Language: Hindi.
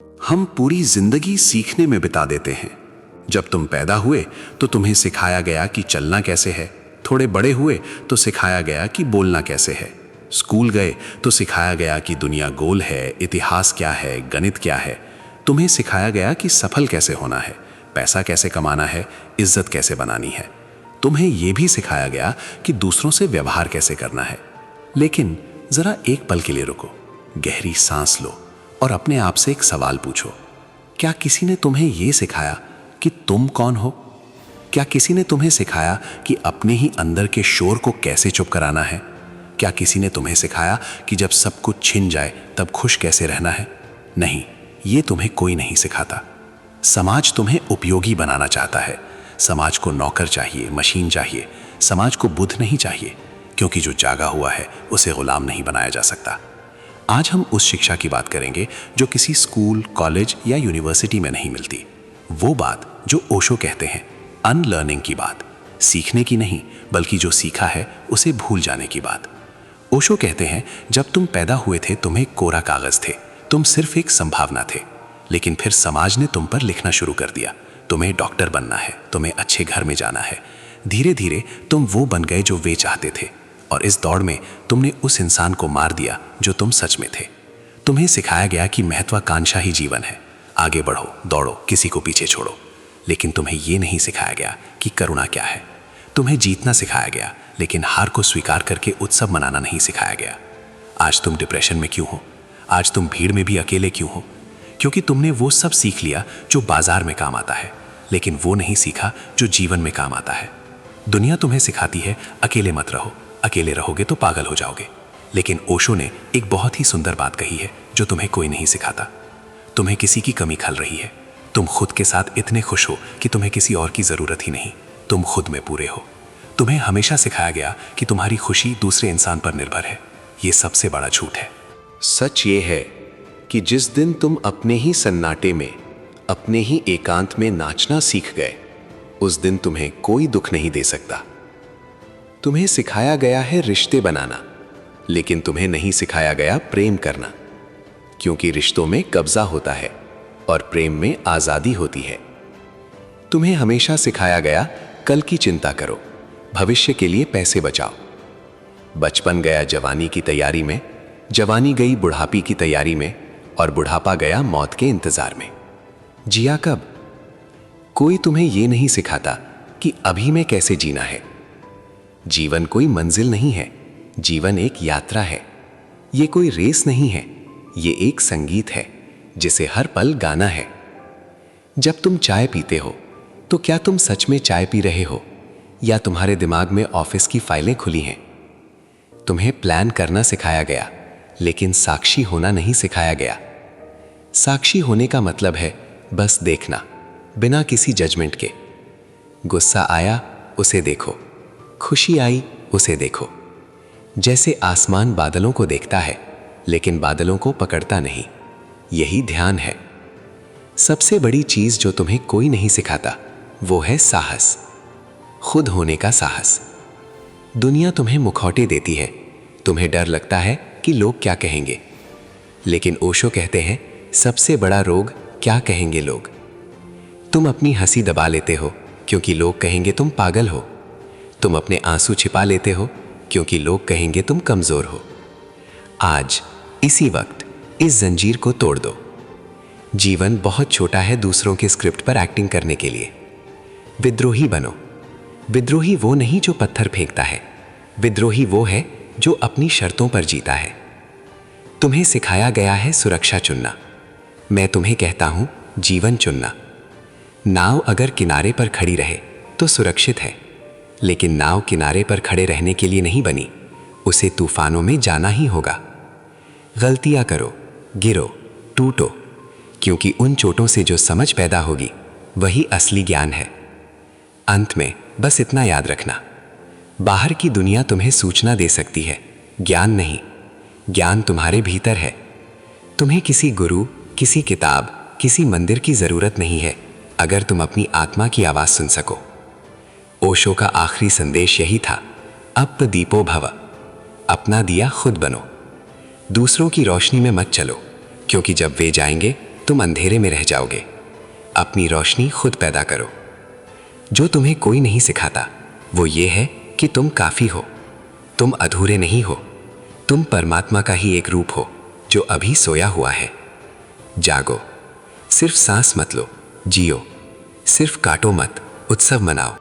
हम पूरी जिंदगी सीखने में बिता देते हैं। जब तुम पैदा हुए तो तुम्हें सिखाया गया कि चलना कैसे है, थोड़े बड़े हुए तो सिखाया गया कि बोलना कैसे है, स्कूल गए तो सिखाया गया कि दुनिया गोल है, इतिहास क्या है, गणित क्या है। तुम्हें सिखाया गया कि सफल कैसे होना है, पैसा कैसे कमाना है, इज्जत कैसे बनानी है। तुम्हें यह भी सिखाया गया कि दूसरों से व्यवहार कैसे करना है। लेकिन जरा एक पल के लिए रुको, गहरी सांस लो और अपने आप से एक सवाल पूछो। क्या किसी ने तुम्हें यह सिखाया कि तुम कौन हो? क्या किसी ने तुम्हें सिखाया कि अपने ही अंदर के शोर को कैसे चुप कराना है? क्या किसी ने तुम्हें सिखाया कि जब सब कुछ छिन जाए तब खुश कैसे रहना है? नहीं, ये तुम्हें कोई नहीं सिखाता। समाज तुम्हें उपयोगी बनाना चाहता है। समाज को नौकर चाहिए, मशीन चाहिए। समाज को बुद्ध नहीं चाहिए, क्योंकि जो जागा हुआ है उसे गुलाम नहीं बनाया जा सकता। आज हम उस शिक्षा की बात करेंगे जो किसी स्कूल, कॉलेज या यूनिवर्सिटी में नहीं मिलती। वो बात जो ओशो कहते हैं, अनलर्निंग की बात। सीखने की नहीं, बल्कि जो सीखा है उसे भूल जाने की बात। ओशो कहते हैं, जब तुम पैदा हुए थे तुम एक कोरा कागज थे, तुम सिर्फ एक संभावना थे। लेकिन फिर समाज ने तुम पर लिखना शुरू कर दिया। तुम्हें डॉक्टर बनना है, तुम्हें अच्छे घर में जाना है। धीरे धीरे तुम वो बन गए जो वे चाहते थे, और इस दौड़ में तुमने उस इंसान को मार दिया जो तुम सच में थे। तुम्हें सिखाया गया कि महत्वाकांक्षा ही जीवन है। आगे बढ़ो, दौड़ो, किसी को पीछे छोड़ो। लेकिन तुम्हें यह नहीं सिखाया गया कि करुणा क्या है। तुम्हें जीतना सिखाया गया, लेकिन हार को स्वीकार करके उत्सव मनाना नहीं सिखाया गया। आज तुम डिप्रेशन में क्यों हो? आज तुम भीड़ में भी अकेले क्यों हो? क्योंकि तुमने वो सब सीख लिया जो बाजार में काम आता है, लेकिन वो नहीं सीखा जो जीवन में काम आता है। दुनिया तुम्हें सिखाती है अकेले मत रहो, अकेले रहोगे तो पागल हो जाओगे। लेकिन ओशो ने एक बहुत ही सुंदर बात कही है जो तुम्हें कोई नहीं सिखाता। तुम्हें किसी की कमी खल रही है। तुम खुद के साथ इतने खुश हो कि तुम्हें किसी और की जरूरत ही नहीं। तुम खुद में पूरे हो। तुम्हें हमेशा सिखाया गया कि तुम्हारी खुशी दूसरे इंसान पर निर्भर है। यह सबसे बड़ा झूठ है। सच ये है कि जिस दिन तुम अपने ही सन्नाटे में, अपने ही एकांत में नाचना सीख गए, उस दिन तुम्हें कोई दुख नहीं दे सकता। तुम्हें सिखाया गया है रिश्ते बनाना, लेकिन तुम्हें नहीं सिखाया गया प्रेम करना। क्योंकि रिश्तों में कब्जा होता है और प्रेम में आजादी होती है। तुम्हें हमेशा सिखाया गया कल की चिंता करो, भविष्य के लिए पैसे बचाओ। बचपन गया जवानी की तैयारी में, जवानी गई बुढ़ापी की तैयारी में, और बुढ़ापा गया मौत के इंतजार में। जिया कब? कोई तुम्हें यह नहीं सिखाता कि अभी में कैसे जीना है। जीवन कोई मंजिल नहीं है, जीवन एक यात्रा है। ये कोई रेस नहीं है, ये एक संगीत है जिसे हर पल गाना है। जब तुम चाय पीते हो तो क्या तुम सच में चाय पी रहे हो, या तुम्हारे दिमाग में ऑफिस की फाइलें खुली हैं? तुम्हें प्लान करना सिखाया गया, लेकिन साक्षी होना नहीं सिखाया गया। साक्षी होने का मतलब है बस देखना, बिना किसी जजमेंट के। गुस्सा आया उसे देखो, खुशी आई उसे देखो। जैसे आसमान बादलों को देखता है, लेकिन बादलों को पकड़ता नहीं। यही ध्यान है। सबसे बड़ी चीज जो तुम्हें कोई नहीं सिखाता वो है साहस, खुद होने का साहस। दुनिया तुम्हें मुखौटे देती है, तुम्हें डर लगता है कि लोग क्या कहेंगे। लेकिन ओशो कहते हैं, सबसे बड़ा रोग क्या कहेंगे लोग। तुम अपनी हंसी दबा लेते हो क्योंकि लोग कहेंगे तुम पागल हो। तुम अपने आंसू छिपा लेते हो क्योंकि लोग कहेंगे तुम कमजोर हो। आज इसी वक्त इस जंजीर को तोड़ दो। जीवन बहुत छोटा है दूसरों के स्क्रिप्ट पर एक्टिंग करने के लिए। विद्रोही बनो। विद्रोही वो नहीं जो पत्थर फेंकता है, विद्रोही वो है जो अपनी शर्तों पर जीता है। तुम्हें सिखाया गया है सुरक्षा चुनना, मैं तुम्हें कहता हूं जीवन चुनना। नाव अगर किनारे पर खड़ी रहे तो सुरक्षित है, लेकिन नाव किनारे पर खड़े रहने के लिए नहीं बनी, उसे तूफानों में जाना ही होगा। गलतियां करो, गिरो, टूटो, क्योंकि उन चोटों से जो समझ पैदा होगी वही असली ज्ञान है। अंत में बस इतना याद रखना, बाहर की दुनिया तुम्हें सूचना दे सकती है, ज्ञान नहीं। ज्ञान तुम्हारे भीतर है। तुम्हें किसी गुरु, किसी किताब, किसी मंदिर की जरूरत नहीं है अगर तुम अपनी आत्मा की आवाज सुन सको। ओशो का आखिरी संदेश यही था, अप दीपो भव। अपना दिया खुद बनो, दूसरों की रोशनी में मत चलो, क्योंकि जब वे जाएंगे तुम अंधेरे में रह जाओगे। अपनी रोशनी खुद पैदा करो। जो तुम्हें कोई नहीं सिखाता वो ये है कि तुम काफी हो, तुम अधूरे नहीं हो, तुम परमात्मा का ही एक रूप हो जो अभी सोया हुआ है। जागो, सिर्फ सांस मत लो, जियो, सिर्फ काटो मत, उत्सव मनाओ।